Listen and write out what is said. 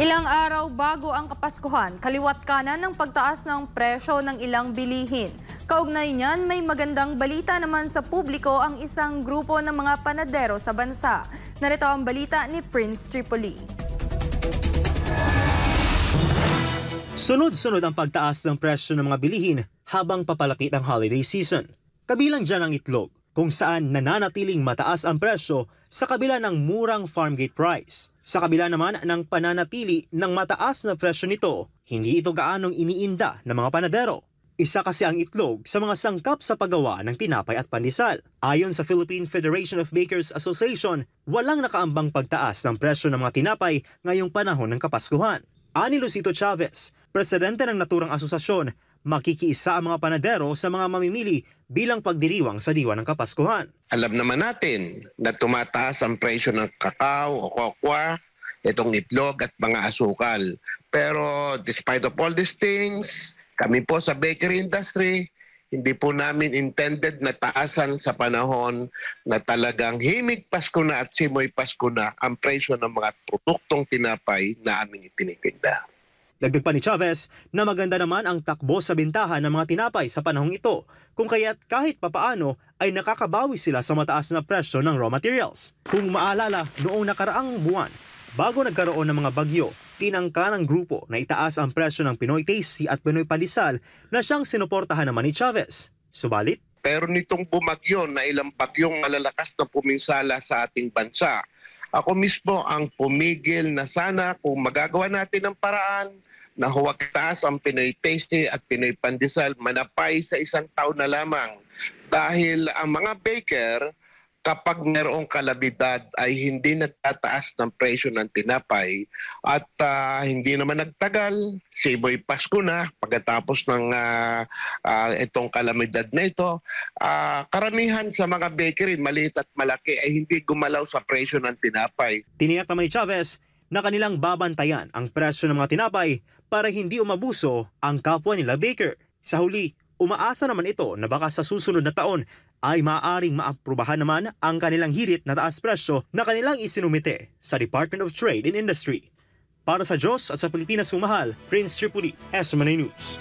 Ilang araw bago ang Kapaskuhan, kaliwat kanan ng pagtaas ng presyo ng ilang bilihin. Kaugnay niyan, may magandang balita naman sa publiko ang isang grupo ng mga panadero sa bansa. Narito ang balita ni Prince Tripoli. Sunod-sunod ang pagtaas ng presyo ng mga bilihin habang papalapit ang holiday season. Kabilang dyan ang itlog, kung saan nananatiling mataas ang presyo sa kabila ng murang farm gate price. Sa kabila naman ng pananatili ng mataas na presyo nito, hindi ito gaanong iniinda ng mga panadero. Isa kasi ang itlog sa mga sangkap sa paggawa ng tinapay at pandesal. Ayon sa Philippine Federation of Bakers Association, walang nakaambang pagtaas ng presyo ng mga tinapay ngayong panahon ng Kapaskuhan. Ani Lucito Chavez, presidente ng naturang asosasyon, makikiisa ang mga panadero sa mga mamimili bilang pagdiriwang sa diwa ng Kapaskuhan. Alam naman natin na tumataas ang presyo ng kakao o kokwa, itong itlog at mga asukal. Pero despite of all these things, kami po sa bakery industry, hindi po namin intended na taasan sa panahon na talagang himig Pasko na at simoy Pasko na ang presyo ng mga produktong tinapay na aming ipinitinda. Dagdag pa ni Chavez na maganda naman ang takbo sa bintahan ng mga tinapay sa panahong ito, kung kaya't kahit papaano ay nakakabawi sila sa mataas na presyo ng raw materials. Kung maalala, noong nakaraang buwan, bago nagkaroon ng mga bagyo, tinangka ng grupo na itaas ang presyo ng Pinoy Tasty at Pinoy Pandesal na siyang sinuportahan naman ni Chavez. Subalit, pero nitong bumagyo na ilang bagyong malalakas na puminsala sa ating bansa, ako mismo ang pumigil na sana kung magagawa natin ng paraan na huwag taas ang Pinoy Tasty at Pinoy Pandesal manapay sa isang taon na lamang. Dahil ang mga baker, kapag mayroong kalabidad ay hindi nagtataas ng presyo ng tinapay at hindi naman nagtagal, siboy Pasko na pagkatapos ng itong kalamidad na ito, karamihan sa mga bakery, maliit at malaki, ay hindi gumalaw sa presyo ng tinapay. Tiniyak naman ni Chavez na kanilang babantayan ang presyo ng mga tinapay para hindi umabuso ang kapwa nila baker. Sa huli, umaasa naman ito na baka sa susunod na taon ay maaaring maaprubahan naman ang kanilang hirit na taas presyo na kanilang isinumite sa Department of Trade and Industry. Para sa Diyos at sa Pilipinas Sumahal, Prince Tripoli, SMNA News.